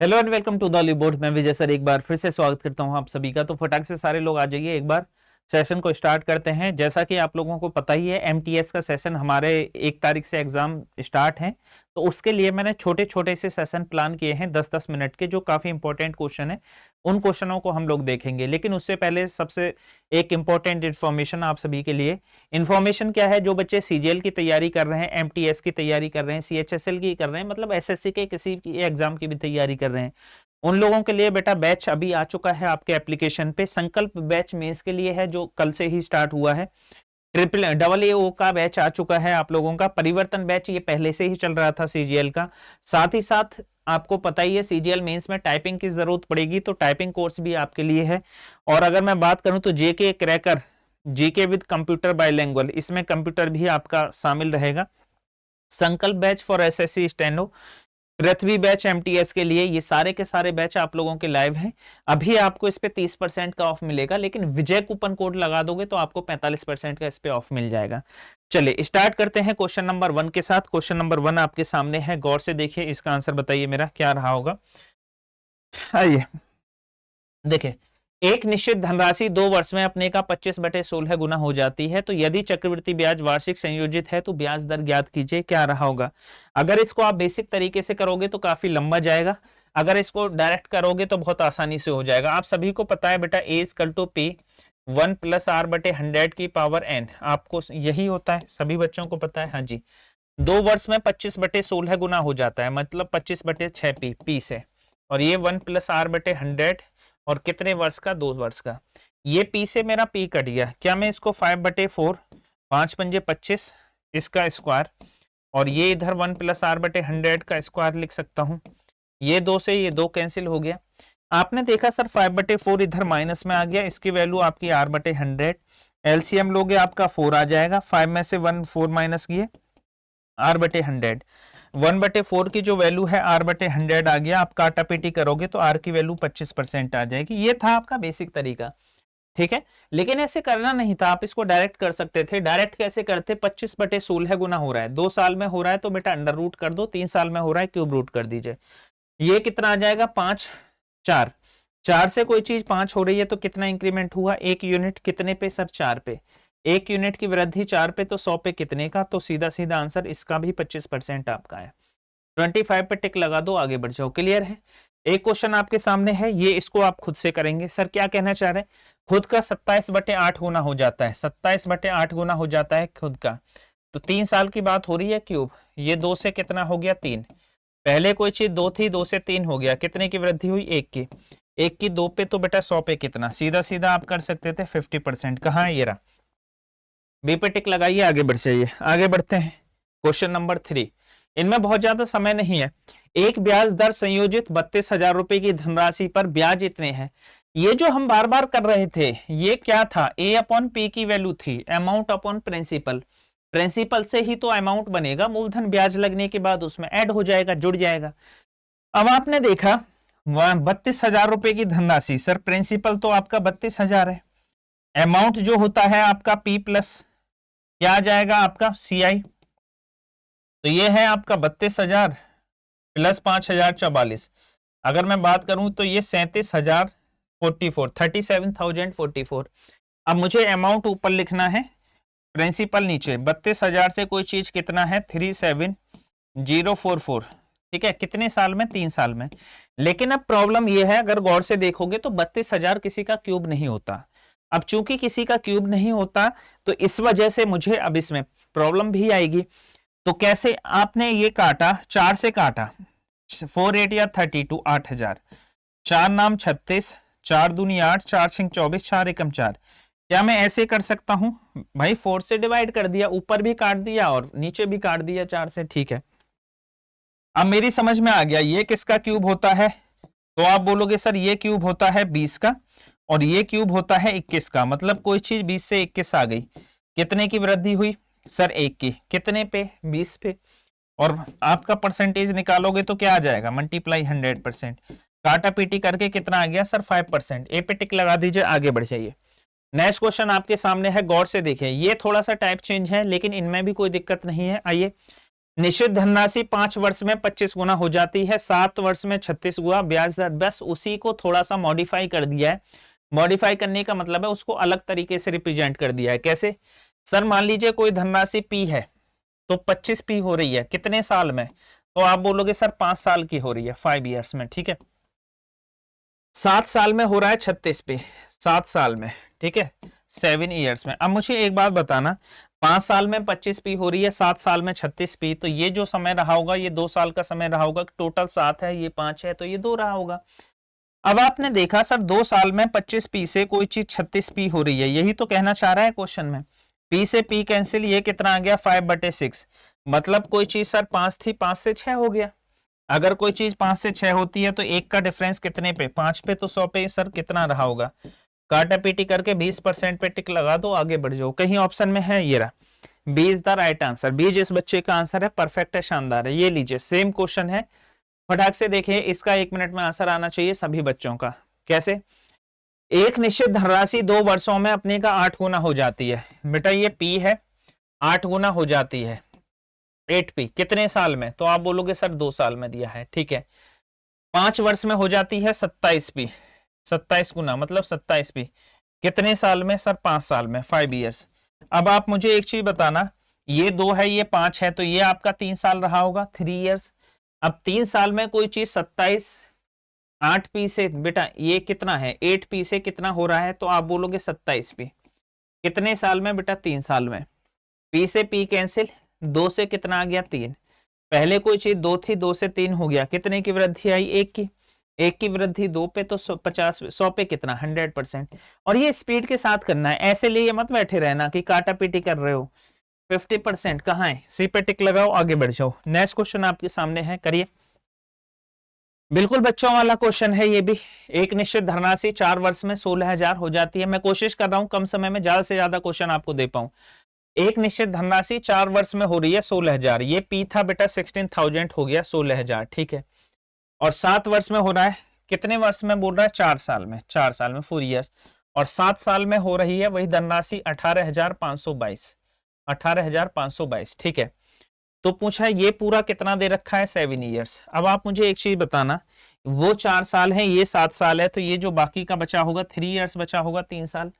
Hello and welcome to the board. मैं Vijay sir एक बार फिर से स्वागत करता हूं आप सभी का। तो फटाक से सारे लोग आ जाइए, एक बार सेशन को स्टार्ट करते हैं। जैसा कि आप लोगों को पता ही है, एमटीएस का सेशन हमारे 1 तारीख से एग्जाम स्टार्ट है। तो उसके लिए मैंने छोटे छोटे से सेशन प्लान किए हैं 10-10 मिनट के, जो काफी इंपॉर्टेंट क्वेश्चन है। उन क्वेश्चनों को हम लोग देखेंगे, लेकिन उससे पहले सबसे एक इंपॉर्टेंट इन्फॉर्मेशन आप सभी के लिए। इन्फॉर्मेशन क्या है? जो बच्चे सीजीएल की तैयारी कर रहे हैं, एमटीएस की तैयारी कर रहे हैं, सीएचएसएल की कर रहे हैं, मतलब एसएससी के किसी की एग्जाम की भी तैयारी कर रहे हैं, उन लोगों के लिए बेटा बैच अभी आ चुका है आपके एप्लीकेशन पे। संकल्प बैच मेंस के लिए है, जो कल से ही स्टार्ट हुआ है। ट्रिपल डबल एओ का बैच आ चुका है आप लोगों का। परिवर्तन बैच ये पहले से ही चल रहा था सीजीएल का। साथ ही साथ आपको पता ही है, सीजीएल मेंस में टाइपिंग की जरूरत पड़ेगी, तो टाइपिंग कोर्स भी आपके लिए है। और अगर मैं बात करूं तो GK cracker, GK with computer bilingual, इसमें कंप्यूटर भी आपका शामिल रहेगा। Sankalp batch for SSC steno, Prithvi batch MTS के लिए, ये सारे के सारे बैच आप लोगों के लाइव हैं। अभी आपको इस पे 30% का ऑफ मिलेगा, लेकिन विजय कूपन कोड लगा दोगे तो आपको 45% का इस पे ऑफ मिल जाएगा। चलिए स्टार्ट करते हैं क्वेश्चन नंबर 1 के साथ। क्वेश्चन नंबर 1 आपके सामने है, गौर से देखिए, इसका आंसर बताइए मेरा क्या रहा होगा। आइए देखिए, एक निश्चित धनराशि 2 वर्ष में अपने का 25/16 गुना हो जाती है, तो यदि चक्रवृद्धि ब्याज वार्षिक संयोजित है तो ब्याज दर ज्ञात कीजिए, क्या रहा होगा। अगर इसको आप बेसिक तरीके से करोगे तो काफी लंबा जाएगा, अगर इसको डायरेक्ट करोगे तो बहुत आसानी से हो जाएगा। आप सभी को पता है बेटा, ए इक्वल टू पी 1 + r/100 की पावर n, आपको यही होता है, सभी बच्चों को पता है। हाँ जी, 2 वर्ष में 25/16 गुना हो जाता है, मतलब 25/6 पी से, और ये 1 + r/100, और कितने वर्ष का? 2 वर्ष का। ये पी से मेरा पी कट गया, क्या मैं इसको 5/4, 5×5 = 25, इसका स्क्वायर, और ये इधर 1 + r/100 का स्क्वायर लिख सकता हूं। ये 2 से ये 2 कैंसिल हो गया। आपने देखा सर 5/4 इधर माइनस में आ गया, इसकी वैल्यू आपकी r/100। एलसीएम लोगे आपका 4 आ जाएगा, 5 में से 1 4 माइनस किए, r/100। 1/4 की जो वैल्यू है r/100 आ गया। आप काटा पीटी करोगे तो r की वैल्यू 25% आ जाएगी। ये था आपका बेसिक तरीका, ठीक है। लेकिन ऐसे करना नहीं था, आप इसको डायरेक्ट कर सकते थे। डायरेक्ट कैसे करते? 25/16 गुना हो रहा है, 2 साल में हो रहा है तो बेटा अंडर रूट कर दो, 3 साल में हो रहा है क्यूब रूट कर दीजिए। ये कितना आ जाएगा? 5, 4, 4 से कोई चीज 5 हो रही है तो कितना इंक्रीमेंट हुआ? 1 यूनिट। कितने पे सर? 4 पे। 1 यूनिट की वृद्धि 4 पे तो 100 पे कितने का? तो सीधा सीधा आंसर इसका भी 25% आपका है। 25 पे टिक लगा दो, आगे बढ़ जाओ। क्लियर है? एक क्वेश्चन आपके सामने है, ये इसको आप खुद से करेंगे। सर क्या कहना चाह रहे हैं? खुद का 27/8 गुना हो जाता है, 27/8 गुना हो जाता है खुद का। तो 3 साल की बात हो रही है, क्यूब। ये 2 से कितना हो गया? 3। पहले कोई चीज 2 थी, 2 से 3 हो गया, कितने की वृद्धि हुई? 1 की। 1 की 2 पे तो बेटा 100 पे कितना? सीधा सीधा आप कर सकते थे 50%। कहाँ है? ये रहा। बी पे टिक लगाइए, आगे बढ़ जाइए। आगे बढ़ते हैं क्वेश्चन नंबर 3। इनमें बहुत ज्यादा समय नहीं है। एक ब्याज दर संयोजित 32,000 रुपए की धनराशि पर ब्याज इतने हैं। ये जो हम बार बार कर रहे थे, ये क्या था? A/P की वैल्यू थी, अमाउंट अपॉन प्रिंसिपल। प्रिंसिपल से ही तो अमाउंट बनेगा, मूलधन ब्याज लगने के बाद उसमें ऐड हो जाएगा, जुड़ जाएगा। अब आपने देखा 32,000 रुपए की धनराशि, सर प्रिंसिपल तो आपका 32,000 है, अमाउंट जो होता है आपका P प्लस क्या आ जाएगा? आपका CI। तो ये है आपका 32,000 प्लस 5,000 44। अगर मैं बात करूं तो ये 37,044, 37,044। अब मुझे अमाउंट ऊपर लिखना है, प्रिंसिपल नीचे। 32,000 से कोई चीज कितना है? 37,044, ठीक है। कितने साल में? 3 साल में। लेकिन अब प्रॉब्लम यह है, अगर गौर से देखोगे तो 32,000 किसी का क्यूब नहीं होता। अब चूंकि किसी का क्यूब नहीं होता, तो इस वजह से मुझे अब इसमें प्रॉब्लम भी आएगी। तो कैसे? आपने ये काटा, 4 से काटा, 4 8 या 32, 8,000। 4 नाम 36, 4 दूनी 8, 4 6 24, 4 एकम 4। क्या मैं ऐसे कर सकता हूं? भाई 4 से डिवाइड कर दिया, ऊपर भी काट दिया और नीचे भी काट दिया 4 से, ठीक है। अब मेरी समझ में आ गया ये किसका क्यूब होता है। तो आप बोलोगे सर ये क्यूब होता है 20 का, और ये क्यूब होता है 21 का। मतलब कोई चीज 20 से 21 आ गई, कितने की वृद्धि हुई? सर 1 की। कितने पे? 20 पे। और आपका परसेंटेज निकालोगे तो क्या आ जाएगा? मल्टीप्लाई 100%। काटा पीटी करके कितना आ गया सर? 5%। ए पे टिक लगा दीजिए, आगे बढ़ जाइए। नेक्स्ट क्वेश्चन आपके सामने है, गौर से देखिए। ये थोड़ा सा टाइप चेंज है, लेकिन इनमें भी कोई दिक्कत नहीं है। आइए निश्चित धनराशि 5 वर्ष में 25 गुना हो जाती है, 7 वर्ष में 36 गुना ब्याज दर। बस उसी को थोड़ा सा मॉडिफाई कर दिया है। मॉडिफाई करने का मतलब है उसको अलग तरीके से रिप्रेजेंट कर दिया है। कैसे? सर मान लीजिए कोई धनराशि पी है तो 25 पी हो रही है कितने साल में, तो आप बोलोगे सर 5 साल की हो रही है, 5 ईयर्स में, ठीक है। 7 साल में हो रहा है 36 पी, 7 साल में, ठीक है, 7 ईयर्स में। अब मुझे एक बात बताना, 5 साल में 25 पी हो रही है, 7 साल में 36 पी, तो ये जो समय रहा होगा ये 2 साल का समय रहा होगा। टोटल 7 है, ये 5 है, तो ये 2 रहा होगा। अब आपने देखा सर 2 साल में 25 पी से कोई चीज 36 पी हो रही है, यही तो कहना चाह रहा है क्वेश्चन में। पी से पी कैंसिल, ये कितना आ गया 5/6, मतलब कोई चीज सर 5 थी, 5 से 6 हो गया। अगर कोई चीज 5 से 6 होती है तो एक का डिफरेंस कितने पे, 5 पे, तो 100 पे सर कितना रहा होगा। काटा पीटी करके 20% पे टिक लगा दो, आगे बढ़ जाओ। कहीं ऑप्शन में है, ये रहा, B is the right answer. B इस बच्चे का आंसर है, परफेक्ट है, शानदार है। ये लीजिए सेम क्वेश्चन है, फटाक से देखिए, इसका 1 मिनट में आंसर आना चाहिए सभी बच्चों का। कैसे? एक निश्चित धनराशि 2 वर्षों में अपने का 8 गुना हो जाती है। बेटा ये पी है, 8 गुना हो जाती है, 8 पी कितने साल में, तो आप बोलोगे सर 2 साल में दिया है, ठीक है। 5 वर्ष में हो जाती है 27 पी, 27 गुना मतलब 27 पी कितने साल में, सर 5 साल में, 5 ईयर्स। अब आप मुझे एक चीज बताना, ये 2 है, ये 5 है, तो ये आपका 3 साल रहा होगा, 3 ईयर्स। अब 3 साल में कोई चीज 27, 8 पी से, बेटा ये कितना है, 8 पी से कितना हो रहा है, तो आप बोलोगे 27 पी कितने साल में, बेटा 3 साल में। पी से पी कैंसिल, 2 से कितना आ गया 3, पहले कोई चीज 2 थी, 2 से 3 हो गया, कितने की वृद्धि आई, 1 की। 1 की वृद्धि 2 पे, तो 50, 100 पे कितना, 100%। और ये स्पीड के साथ करना है, ऐसे लिए मत बैठे रहना कि काटा पीटी कर रहे हो। 50% कहाँ है, सी पे टिक लगाओ, आगे बढ़ जाओ। नेक्स्ट क्वेश्चन आपके सामने है, करिए। बिल्कुल बच्चों वाला क्वेश्चन है ये भी। एक निश्चित धनराशि 4 वर्ष में 16,000 हो जाती है। मैं कोशिश कर रहा हूं कम समय में ज्यादा से ज्यादा क्वेश्चन आपको दे पाऊं। एक निश्चित धनराशि 4 वर्ष में हो रही है 16,000, ये पी था बेटा 16,000 हो गया 16,000, ठीक है। और 7 वर्ष में हो रहा है, कितने वर्ष में बोल रहा है, 4 साल में, 4 साल में 4 ईयर्स। और 7 साल में हो रही है वही धनराशि 18,522, 18,522, ठीक है। तो पूछा है ये पूरा कितना दे रखा है, 7 ईयर्स। अब आप मुझे एक चीज बताना, वो 4 साल है, ये 7 साल है, तो ये जो बाकी का बचा होगा 3 ईयर्स बचा होगा, 3 साल।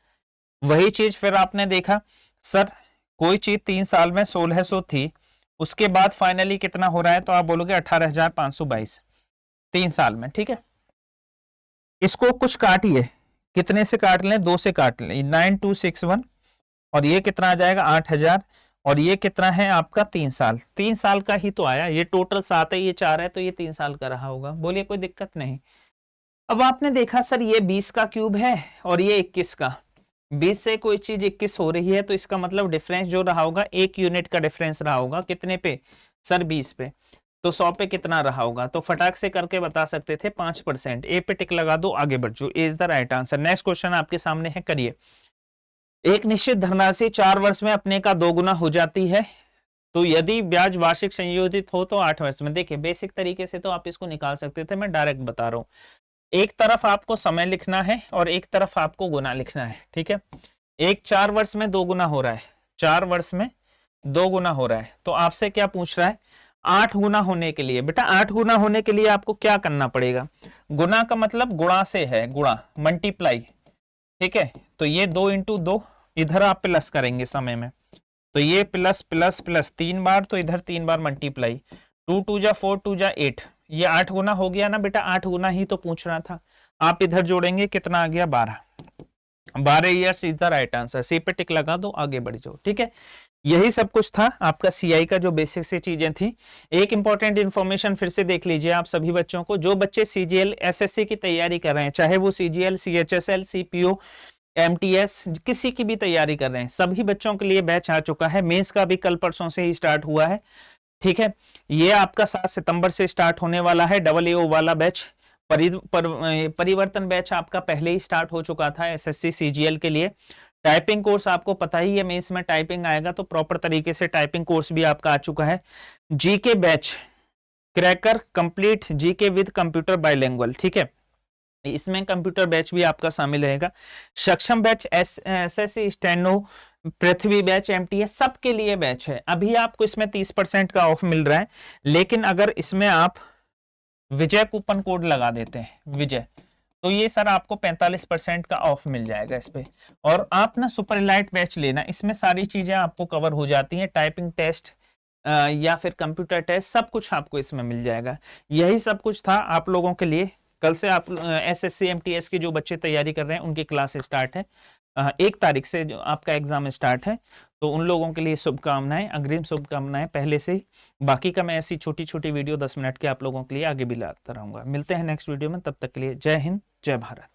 वही चीज फिर आपने देखा सर कोई चीज 3 साल में 1600 थी, उसके बाद फाइनली कितना हो रहा है, तो आप बोलोगे 18,522 3 साल में, ठीक है। इसको कुछ काटिए, कितने से काट लें, 2 से काट लें, 9261, और ये कितना आ जाएगा 8,000, और ये कितना है आपका 3 साल, 3 साल का ही तो आया। ये टोटल 7 है, ये 4 है, तो ये 3 साल का रहा होगा। बोलिए कोई दिक्कत नहीं। अब आपने देखा सर ये 20 का क्यूब है और ये 21 का, 20 से कोई चीज 21 हो रही है, तो इसका मतलब डिफरेंस जो रहा होगा 1 यूनिट का डिफरेंस रहा होगा, कितने पे सर 20 पे, तो 100 पे कितना रहा होगा, तो फटाक से करके बता सकते थे 5%। ए पे टिक लगा दो, आगे बढ़ जाओ, A is the right answer. Next question आपके सामने है, करिए। एक निश्चित धनराशि 4 वर्ष में अपने का 2 गुना हो जाती है, तो यदि ब्याज वार्षिक संयोजित हो तो 8 वर्ष में। देखिए बेसिक तरीके से तो आप इसको निकाल सकते थे, मैं डायरेक्ट बता रहा हूं। एक तरफ आपको समय लिखना है और एक तरफ आपको गुना लिखना है, ठीक है। एक 4 वर्ष में 2 गुना हो रहा है, 4 वर्ष में 2 गुना हो रहा है, तो आपसे क्या पूछ रहा है, 8 गुना होने के लिए। बेटा 8 गुना होने के लिए आपको क्या करना पड़ेगा, गुना का मतलब गुणा से है, गुणा, मल्टीप्लाई, ठीक है। तो ये 2 इंटू 2, इधर आप प्लस करेंगे समय में, तो ये प्लस प्लस प्लस 3 बार, तो इधर 3 बार मल्टीप्लाई, 2 2 जा 4 2 जा 8, ये 8 गुना हो गया ना बेटा, 8 गुना ही तो पूछ रहा था। आप इधर जोड़ेंगे कितना आ गया 12, 12 years is the right answer. C पे टिक लगा दो, आगे बढ़ जाओ, ठीक है। यही सब कुछ था आपका सीआई का, जो बेसिक से चीजें थी। एक इंपॉर्टेंट इन्फॉर्मेशन फिर से देख लीजिए आप सभी बच्चों को, जो बच्चे सीजीएल एसएससी की तैयारी कर रहे हैं, चाहे वो सीजीएल सीएचएसएल सीपीओ एमटीएस किसी की भी तैयारी कर रहे हैं, सभी बच्चों के लिए बैच आ चुका है। मेंस का भी कल परसों से ही स्टार्ट हुआ है, ठीक है। ये आपका 7 सितंबर से स्टार्ट होने वाला है, AA वाला बैच। परिवर्तन बैच आपका पहले ही स्टार्ट हो चुका था एसएससी सीजीएल के लिए। टाइपिंग कोर्स आपको पता ही है, मेंस में टाइपिंग आएगा, तो प्रॉपर तरीके से टाइपिंग कोर्स भी आपका आ चुका है। GK batch cracker complete GK with computer bilingual, ठीक है। इसमें कंप्यूटर बैच भी आपका शामिल रहेगा। सक्षम batch, SSC, steno, Prithvi batch, MTS सबके लिए बैच है। अभी आपको इसमें 30% का ऑफ मिल रहा है, लेकिन अगर इसमें आप विजय कूपन कोड लगा देते हैं, विजय, तो ये सर आपको 45% का ऑफ मिल जाएगा इस पे। और आप ना सुपर इलाइट बैच लेना, इसमें सारी चीजें आपको कवर हो जाती हैं, टाइपिंग टेस्ट या फिर कंप्यूटर टेस्ट, सब कुछ आपको इसमें मिल जाएगा। यही सब कुछ था आप लोगों के लिए। कल से आप एसएससी एमटीएस के जो बच्चे तैयारी कर रहे हैं उनकी क्लास स्टार्ट है, 1 तारीख से जो आपका एग्जाम स्टार्ट है, तो उन लोगों के लिए शुभकामनाएं, अग्रिम शुभकामनाएं पहले से ही। बाकी का मैं ऐसी छोटी छोटी वीडियो 10 मिनट के आप लोगों के लिए आगे भी लाता रहूंगा। मिलते हैं नेक्स्ट वीडियो में, तब तक के लिए जय हिंद, जय भारत।